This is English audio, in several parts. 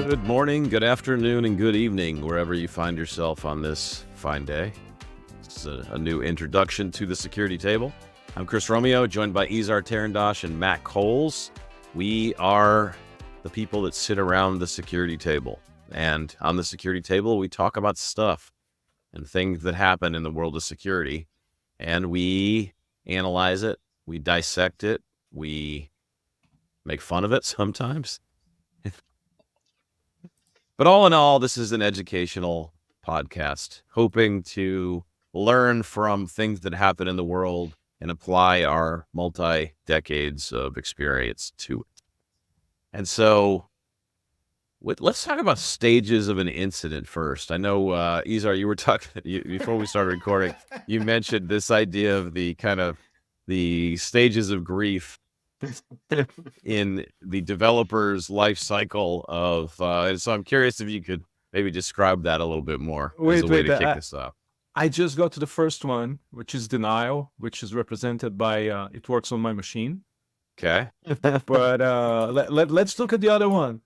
Good morning, good afternoon, and good evening, wherever you find yourself on this fine day. It's a new introduction to the security table. I'm Chris Romeo, joined by Izar Tarandosh and Matt Coles. We are the people that sit around the security table. And on the security table, we talk about stuff and things that happen in the world of security. And we analyze it, we dissect it, we make fun of it sometimes. But all in all, this is an educational podcast, hoping to learn from things that happen in the world and apply our multi-decades of experience to it. And so let's talk about stages of an incident first. I know, Izar, you were talking, before we started recording, you mentioned this idea of the stages of grief in the developer's life cycle of, and so I'm curious if you could maybe describe that a little bit more as a way to kick this off. I just got to the first one, which is denial, which is represented by it works on my machine. Okay. But let's look at the other one.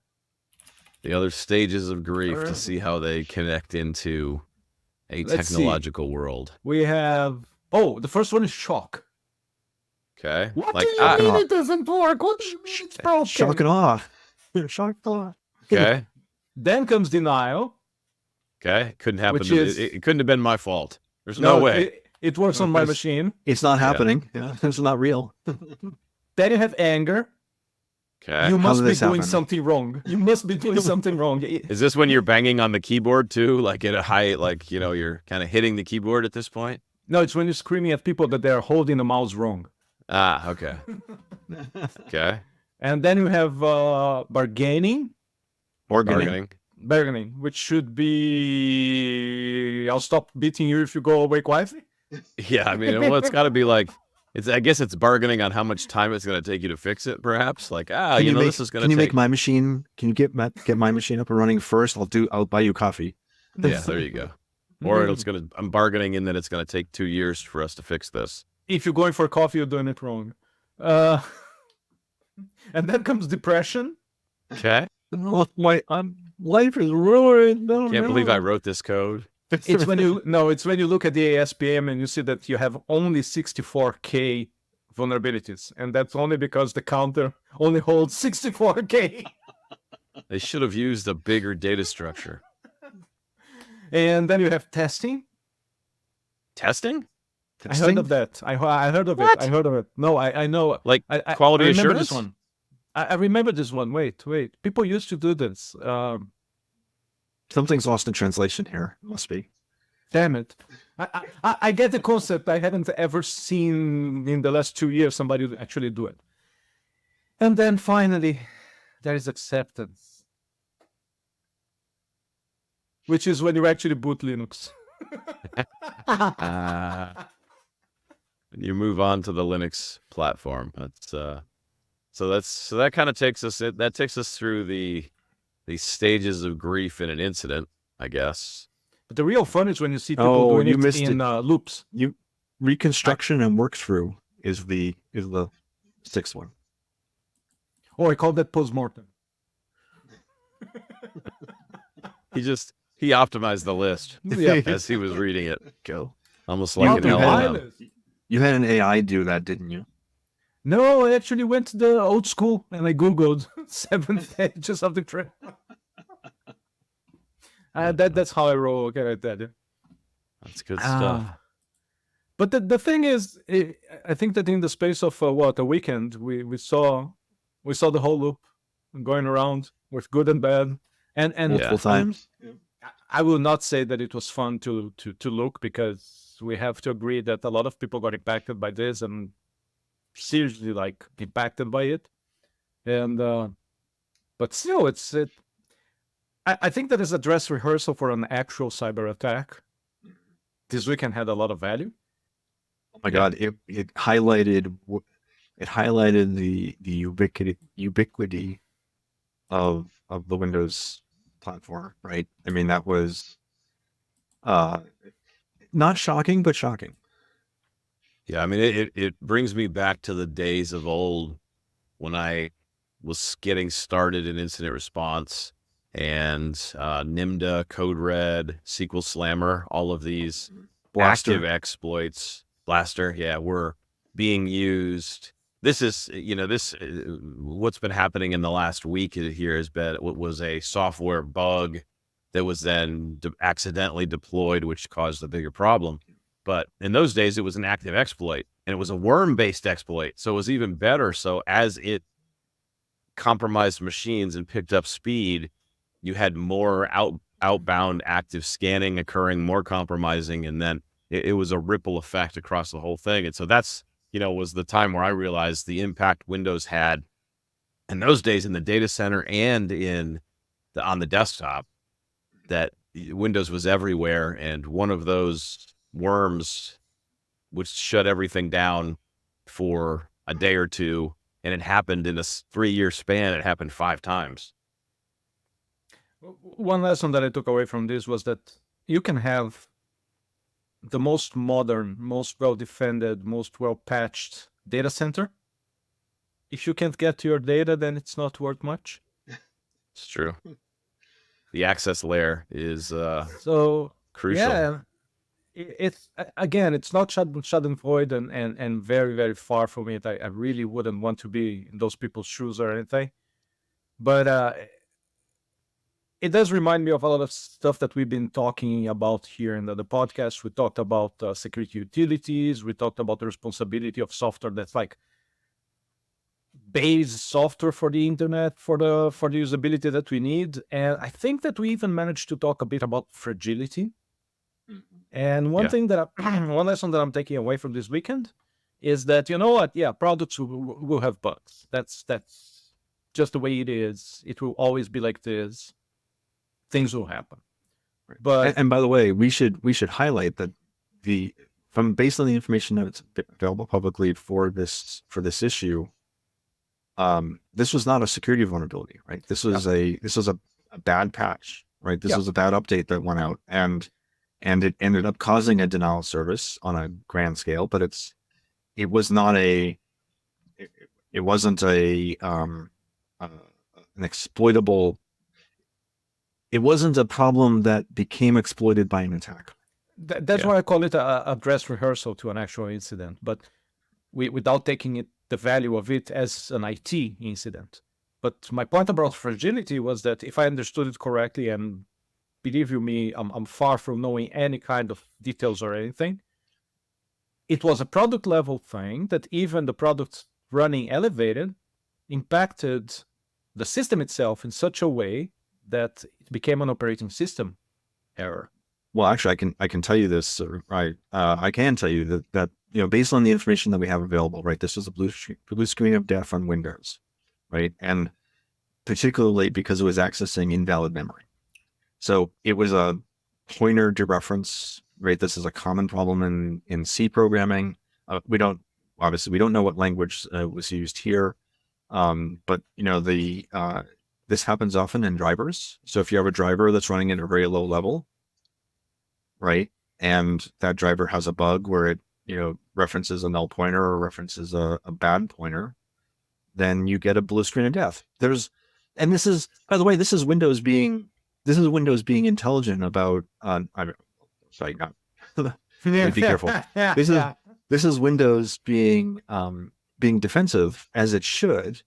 The other stages of grief to see how they connect into a technological world. We have, the first one is shock. Okay. What do you mean it doesn't work? What do you mean it's broken? Shock and awe. Shock and awe. Okay. Then comes denial. Okay. Couldn't happen. It couldn't have been my fault. There's no way. It works on my machine. It's not happening. Yeah. It's not real. Then you have anger. Okay. You must be doing something wrong. You must be doing something wrong. Is this when you're banging on the keyboard too? Like at a high, like, you're kind of hitting the keyboard at this point? No, it's when you're screaming at people that they're holding the mouse wrong. Ah, okay. Okay. And then you have bargaining. Bargaining, which should be, I'll stop beating you if you go away quietly. Yeah, I mean, well, it's got to be like, I guess it's bargaining on how much time it's going to take you to fix it, perhaps. Like, this is going to take... Can you make my machine, can you get my machine up and running first? I'll buy you coffee. Yeah, there you go. Or I'm bargaining in that it's going to take 2 years for us to fix this. If you're going for coffee, you're doing it wrong. And then comes depression. Okay. My life is ruined. Can't believe I wrote this code. It's when you look at the ASPM and you see that you have only 64K vulnerabilities, and that's only because the counter only holds 64K. They should have used a bigger data structure. And then you have testing. Testing? I heard of that. I heard of What? it. I heard of it. No, I know. Like quality assurance? This one. I remember this one. Wait. People used to do this. Something's lost in translation here. Must be. Damn it. I get the concept. I haven't ever seen in the last 2 years somebody actually do it. And then finally, there is acceptance, which is when you actually boot Linux. You move on to the Linux platform. So that kind of takes us through the stages of grief in an incident, I guess. But the real fun is when you see people doing it in loops. Reconstruction and work through is the sixth one. Oh, I call that postmortem. He optimized the list as he was reading it. Go. Almost like an LLM. You had an AI do that, didn't you? No, I actually went to the old school and I Googled 7 pages of the trip. That's how I roll. Okay, like that. Yeah. That's good stuff. But the thing is, I think that in the space of a weekend, we saw the whole loop going around with good and bad, and multiple times. I will not say that it was fun to look, because we have to agree that a lot of people got impacted by this and seriously impacted by it, and but still, I think that is a dress rehearsal for an actual cyber attack. This weekend had a lot of value. Oh my God! It highlighted the ubiquity of the Windows platform, right? I mean, that was not shocking, but shocking. Yeah, I mean, it brings me back to the days of old when I was getting started in incident response and Nimda, Code Red, SQL Slammer, all of these Blaster. active exploits, Blaster, were being used. This is, what's been happening in the last week here has been what was a software bug that was then accidentally deployed, which caused a bigger problem. But in those days, it was an active exploit, and it was a worm-based exploit, so it was even better. So as it compromised machines and picked up speed, you had more outbound active scanning occurring, more compromising, and then it was a ripple effect across the whole thing. And so that's, was the time where I realized the impact Windows had in those days in the data center and on the desktop, that Windows was everywhere. And one of those worms would shut everything down for a day or two. And it happened in a 3-year span. It happened 5 times. One lesson that I took away from this was that you can have the most modern, most well-defended, most well-patched data center. If you can't get to your data, then it's not worth much. It's true. The access layer is so crucial. Yeah, it's again, it's not schadenfreude and very, very far from it. I really wouldn't want to be in those people's shoes or anything. But it does remind me of a lot of stuff that we've been talking about here in the podcast. We talked about security utilities. We talked about the responsibility of software that's like base software for the internet, for the usability that we need. And I think that we even managed to talk a bit about fragility. And one thing that one lesson that I'm taking away from this weekend is that, you know what? Yeah, products will have bugs. That's just the way it is. It will always be like this. Things will happen. Right. But and by the way, we should highlight that based on the information that's available publicly for this issue, this was not a security vulnerability, right? This was a bad patch, right? This was a bad update that went out, and it ended up causing a denial of service on a grand scale. But it wasn't an exploitable. It wasn't a problem that became exploited by an attack. That's why I call it a dress rehearsal to an actual incident, but without taking the value of it as an IT incident. But my point about fragility was that if I understood it correctly, and believe you me, I'm far from knowing any kind of details or anything, it was a product level thing that even the product running elevated impacted the system itself in such a way that it became an operating system error. Well, actually, I can tell you this, right? I can tell you that based on the information that we have available, right? This was a blue screen of death on Windows, right? And particularly because it was accessing invalid memory. So it was a pointer dereference, right? This is a common problem in C programming. We don't know what language was used here, but this happens often in drivers. So if you have a driver that's running at a very low level, right, and that driver has a bug where it references a null pointer or references a bad pointer, then you get a blue screen of death. And this is, by the way, this is Windows being intelligent about. Sorry, not. Be careful. This is Windows being defensive, as it should.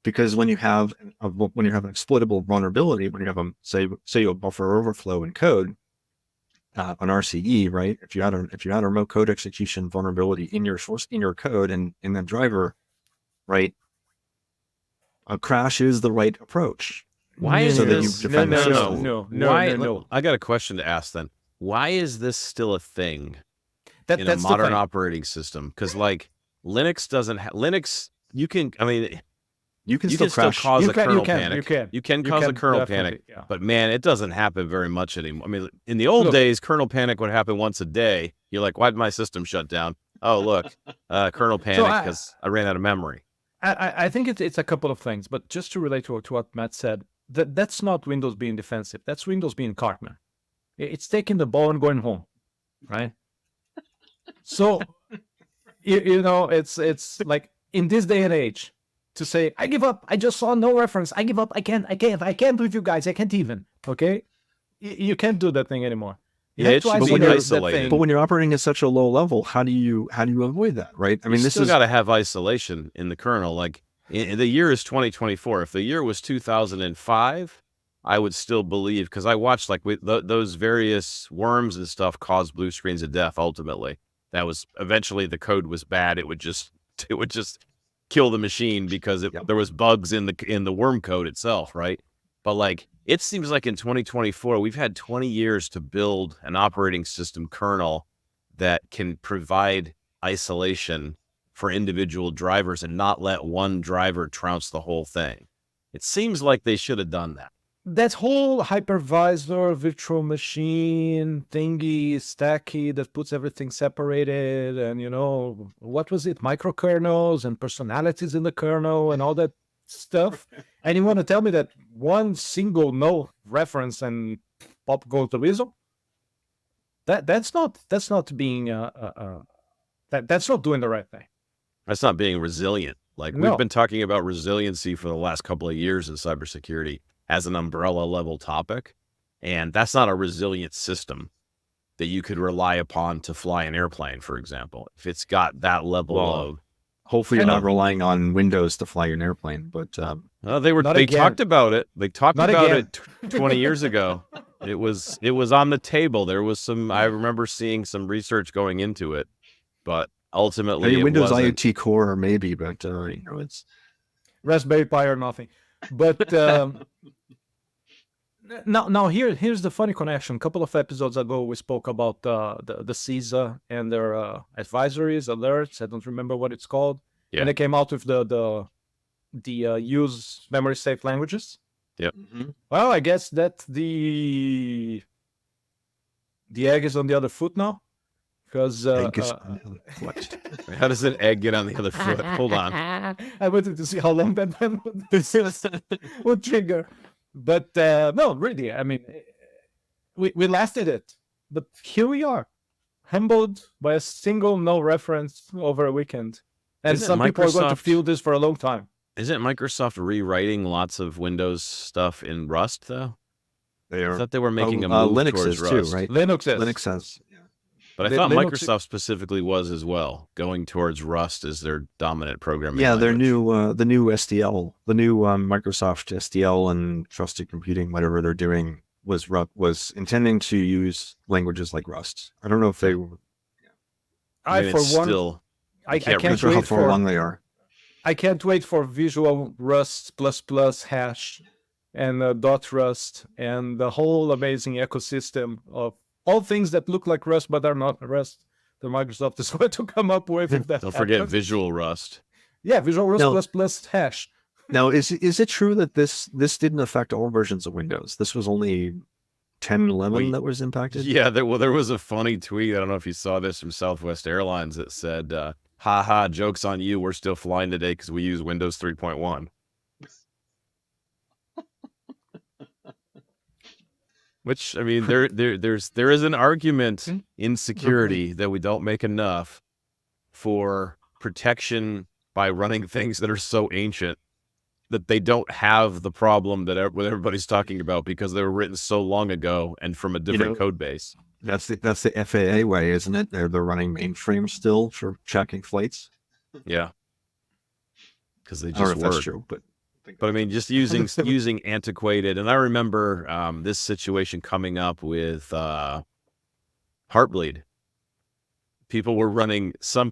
Because when you have an exploitable vulnerability, when you have a buffer overflow in code, an RCE, right? If you had a remote code execution vulnerability in your code and in that driver, right? A crash is the right approach. Why is so this? That you defend No. I got a question to ask then. Why is this still a thing in a That's modern operating system? Because like Linux doesn't Linux. You can still cause a kernel panic. You can cause a kernel panic, but man, it doesn't happen very much anymore. I mean, in the old days, kernel panic would happen once a day. You're like, why did my system shut down? Oh, look, kernel panic because I ran out of memory. I think it's a couple of things, but just to relate to what Matt said, that's not Windows being defensive. That's Windows being Cartman. It's taking the ball and going home, right? So, it's like in this day and age, to say, I give up. I just saw no reference. I give up. I can't with you guys. I can't even. Okay, you can't do that thing anymore. You Yeah, have it to should be isolate that isolated. thing. But when you're operating at such a low level, how do you avoid that, right? I mean, You this still is got to have isolation in the kernel. Like the year is 2024. If the year was 2005, I would still believe, because I watched like those various worms and stuff cause blue screens of death. Ultimately, that was eventually the code was bad. It would just kill the machine because there was bugs in the worm code itself, right? But like it seems like in 2024, we've had 20 years to build an operating system kernel that can provide isolation for individual drivers and not let one driver trounce the whole thing. It seems like they should have done that. That whole hypervisor virtual machine thingy stacky that puts everything separated, and what was it, microkernels and personalities in the kernel and all that stuff. And you want to tell me that one single no reference and pop goes the weasel? That's not being that's not doing the right thing. That's not being resilient. Like No. we've been talking about resiliency for the last couple of years in cybersecurity as an umbrella level topic. And that's not a resilient system that you could rely upon to fly an airplane, for example. If it's got that level of hopefully you're not relying on Windows to fly an airplane, but they talked about it. They talked Not about again. it 20 years ago. It was on the table. There was I remember seeing some research going into it, but ultimately it Windows wasn't. IoT Core maybe, but it's Raspberry Pi or nothing. But now here's the funny connection. A couple of episodes ago, we spoke about the CISA and their advisories, alerts. I don't remember what it's called. Yeah. And they came out with the use memory safe languages. Yep. Well, I guess that the egg is on the other foot now, because How does an egg get on the other foot? Hold on. I wanted to see how long that would trigger. But no, really, I mean, we lasted it. But here we are, humbled by a single no reference over a weekend. And Isn't some people are going to Microsoft- feel this for a long time. Isn't Microsoft rewriting lots of Windows stuff in Rust, though? they I are. thought they were making a move Linux towards is Rust. too, right? Linux is. Linux has. But I The thought Linux- Microsoft specifically was as well, going towards Rust as their dominant programming Yeah, their language. the new SDL, the new Microsoft SDL and trusted computing, whatever they're doing, was intending to use languages like Rust. I don't know if they. I mean, for it's one, still, I can't I'm not can't sure how wait far for along they are. I can't wait for Visual Rust ++ hash and dot Rust and the whole amazing ecosystem of all things that look like Rust but are not Rust that Microsoft is going to come up with. If that don't forget happens. Visual Rust. Yeah, Visual Rust No. ++ hash. Now, is it true that this didn't affect all versions of Windows? This was only 10, 11 Wait. that was impacted? Yeah, there was a funny tweet. I don't know if you saw this from Southwest Airlines that said, haha, joke's on you. We're still flying today because we use Windows 3.1. Which, I mean, there is an argument in security that we don't make enough for protection by running things that are so ancient that they don't have the problem that what everybody's talking about because they were written so long ago and from a different code base. That's the FAA way, isn't it? They're running mainframe still for checking flights. Yeah. Because they I don't know just if that's work. true, but I mean, just using antiquated. And I remember this situation coming up with Heartbleed. People were running some.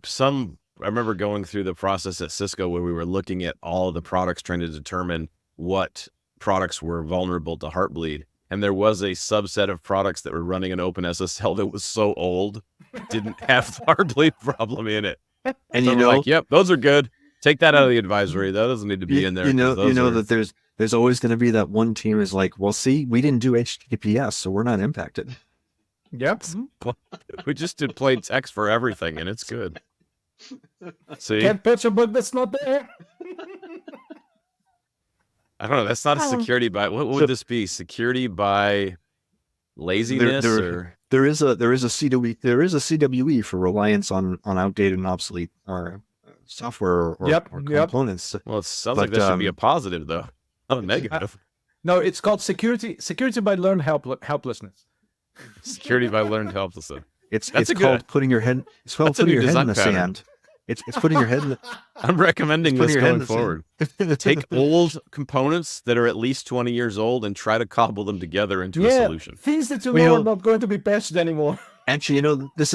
I remember going through the process at Cisco where we were looking at all of the products, trying to determine what products were vulnerable to Heartbleed. And there was a subset of products that were running an OpenSSL that was so old, didn't have the Heartbleed problem in it. and So you we're know, like, yep, those are good. Take that out of the advisory. That doesn't need to be in there. you know Those that there's always going to be that one team is like, well, see, we didn't do HTTPS, so we're not impacted. Yep. we just did plain text for everything, and it's good. See, Can't patch a bug that's not there. I don't know. That's not a security by. What would this be? Security by laziness, or There is a CWE for reliance on outdated and obsolete software or Yep. components. Well, it sounds like But, that should be a positive, though, not a negative. No, it's called security by learned helplessness. Security by learned helplessness. It's That's it's a called good- putting your head. It's called that's a putting new your head in design the pattern. sand. It's putting your head in the. I'm recommending putting this your head in going the forward. sand. Take old components that are at least 20 years old and try to cobble them together into a solution. Things that you Well, know are not going to be patched anymore. Actually, this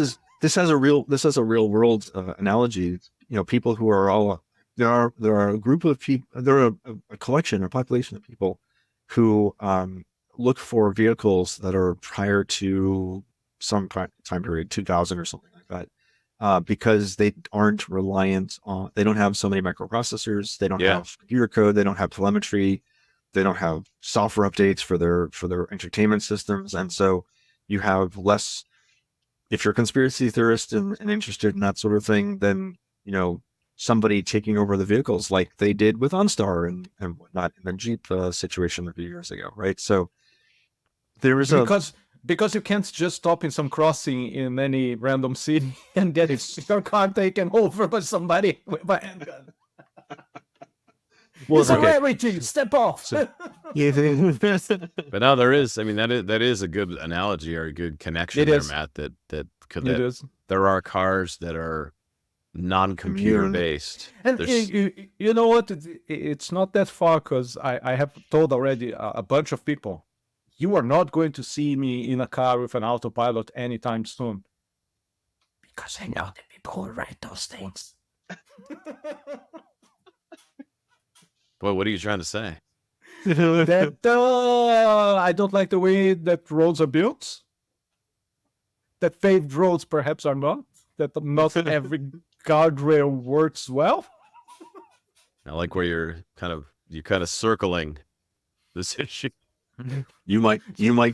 has a real world analogy. People who are all there are a group of people. There are a collection or population of people who look for vehicles that are prior to some time period, 2000 or something like that, because they aren't reliant on. They don't have so many microprocessors. They don't Yeah. have computer code. They don't have telemetry. They don't have software updates for their entertainment systems, and so you have less. If you're a conspiracy theorist and interested in that sort of thing, then somebody taking over the vehicles like they did with OnStar and whatnot in the Jeep situation a few years ago, right? So there is Because you can't just stop in some crossing in any random city and get your car taken over by somebody with a handgun. well, It's a rarity. Step off. But now there is, that is a good analogy or a good connection It there, is. Matt, that It is. there are cars that are non-computer based. And you know what? It's not that far because I have told already a bunch of people, you are not going to see me in a car with an autopilot anytime soon. Because I know the people who write those things. Boy, what are you trying to say? That I don't like the way that roads are built. That paved roads perhaps are not. That not every guardrail works well. I like where you're kind of circling this issue. you might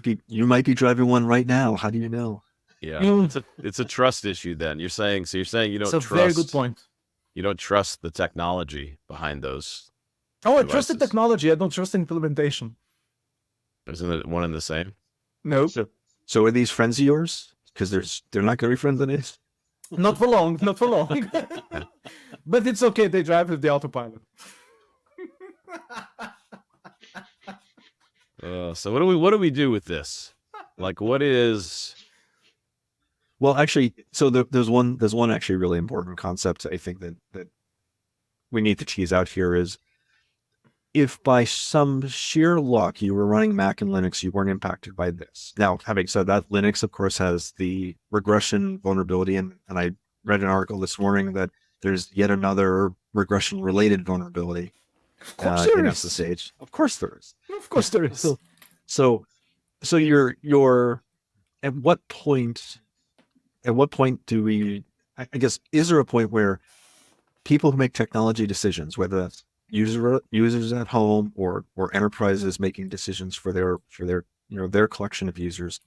be driving one right now. How do you know? Yeah, it's a trust issue. Then you're saying you don't It's a trust. very good point. You don't trust the technology behind those. Oh, I trust the devices. technology. I don't trust the implementation. Isn't it one and the same? No, So are these friends of yours? Because they're not going to be friends in it. not for long. Not for long. But it's okay. They drive with the autopilot. So what do we do with this? Like, what is? Well, actually, so there's one actually really important concept I think that we need to tease out here is if by some sheer luck you were running Mac and Linux, you weren't impacted by this. Now, having said that, Linux, of course, has the regression vulnerability, and I read an article this morning that there's yet another regression-related vulnerability Of course there in is. SSH. Of course there is. Of course there is. So you're at what point do we, I guess, is there a point where people who make technology decisions, whether that's users at home or enterprises making decisions for their collection of users,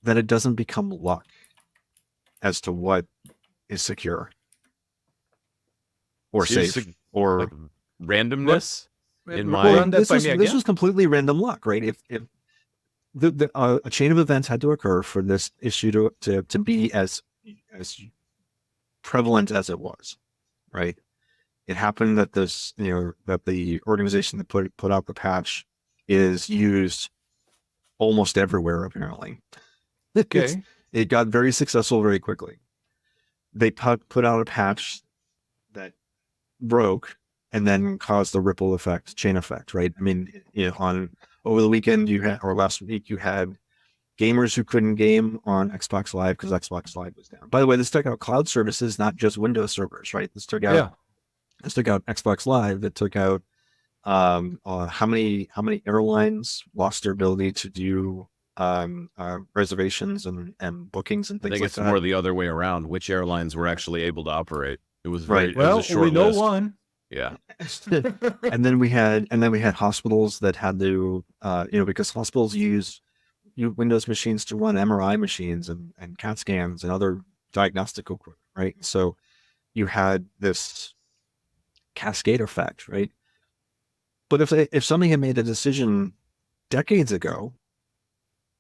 that it doesn't become luck as to what is secure or So you're safe or like randomness? In Run my that this by was me this again? was completely random luck, right? If a chain of events had to occur for this issue to be as prevalent as it was, right? It happened that that the organization that put out the patch is used almost everywhere apparently. Okay. It got very successful very quickly. They put out a patch that broke and then caused a ripple effect, chain effect, right? I mean, on over the weekend or last week, you had gamers who couldn't game on Xbox Live because Xbox Live was down. By the way, this took out cloud services, not just Windows servers, right? This took out Xbox Live. It took out how many airlines lost their ability to do reservations and bookings and I things think like it's that. more the other way around. Which airlines were actually able to operate? It was Right. It was Well, a short we know list. one. Yeah. and then we had hospitals that had to because hospitals use Windows machines to run MRI machines and CAT scans and other diagnostic equipment, right? So you had this cascade effect, right? But if somebody had made a decision decades ago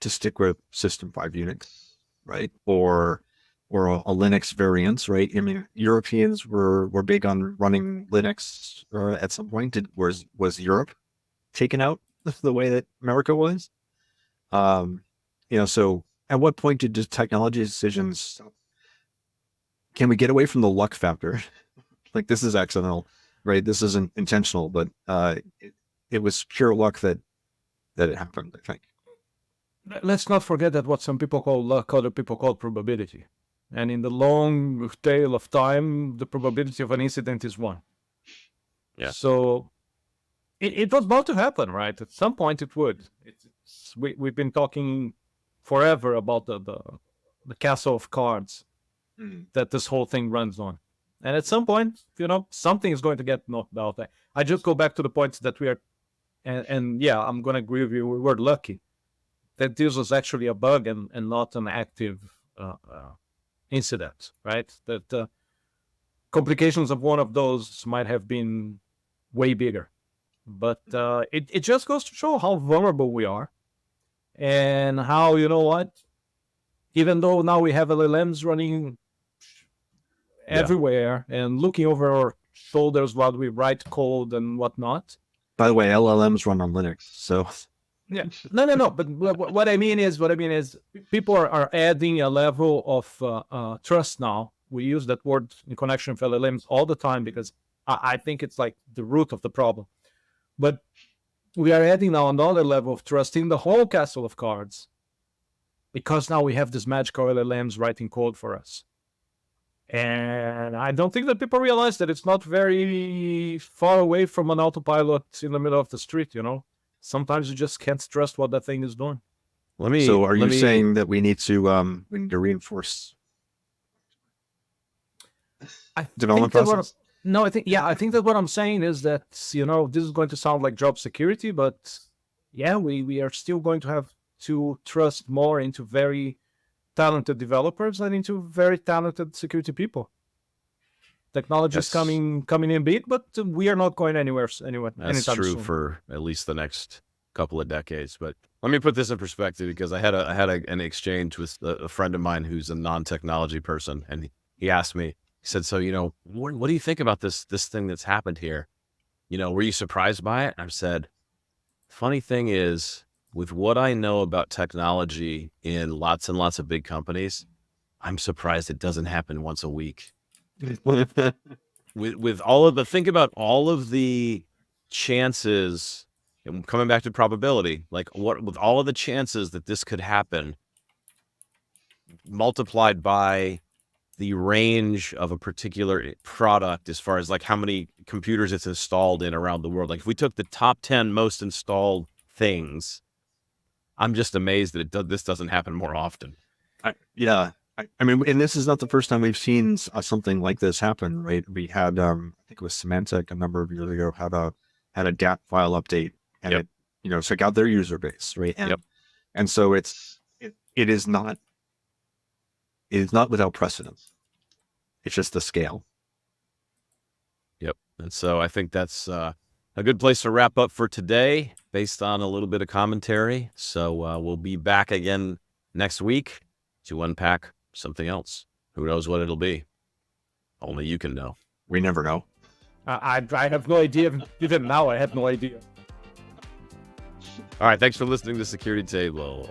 to stick with System 5 Unix, right, or or a Linux variant, right? I mean, Europeans were big on running Linux at some point. Was Europe taken out the way that America was? So at what point did the technology decisions, can we get away from the luck factor? Like, this is accidental, right? This isn't intentional, but it was pure luck that it happened, I think. Let's not forget that what some people call luck, other people call probability. And in the long tail of time, the probability of an incident is 1. Yeah. So it was bound to happen, right? At some point it would. We've been talking forever about the castle of cards that this whole thing runs on. And at some point, something is going to get knocked out. I just go back to the points that we are, and yeah, I'm going to agree with you. We were lucky that this was actually a bug and not an active incident, right? That complications of one of those might have been way bigger. But it just goes to show how vulnerable we are, and how, even though now we have LLMs running everywhere and looking over our shoulders while we write code and whatnot. By the way, LLMs run on Linux, so yeah, no. But what I mean is, people are adding a level of trust now. We use that word in connection with LLMs all the time because I think it's like the root of the problem. But we are adding now another level of trust in the whole castle of cards, because now we have these magical LLMs writing code for us. And I don't think that people realize that it's not very far away from an autopilot in the middle of the street, Sometimes you just can't trust what that thing is doing. So are you saying that we need to reinforce development process? No, I think that what I'm saying is that, this is going to sound like job security, but yeah, we are still going to have to trust more into very talented developers and into very talented security people. Technology is coming in big, but we are not going anywhere. That's true soon. For at least the next couple of decades. But let me put this in perspective, because I had an exchange with a friend of mine who's a non-technology person, and he asked me. He said, "So, what do you think about this thing that's happened here? Were you surprised by it?" And I said, "Funny thing is, with what I know about technology in lots and lots of big companies, I'm surprised it doesn't happen once a week." With all of think about all of the chances, and coming back to probability, like with all of the chances that this could happen, multiplied by the range of a particular product as far as like how many computers it's installed in around the world. Like if we took the top 10 most installed things, I'm just amazed that this doesn't happen more often. I mean, and this is not the first time we've seen something like this happen, right? We had, I think it was Symantec a number of years ago, had a DAT file update, and it took out their user base, right? And so it is not without precedence. It's just the scale. Yep. And so I think that's a good place to wrap up for today, based on a little bit of commentary. So we'll be back again next week to unpack something else. Who knows what it'll be? Only you can know. We never know. I have no idea. Even now, I have no idea. All right. Thanks for listening to Security Table.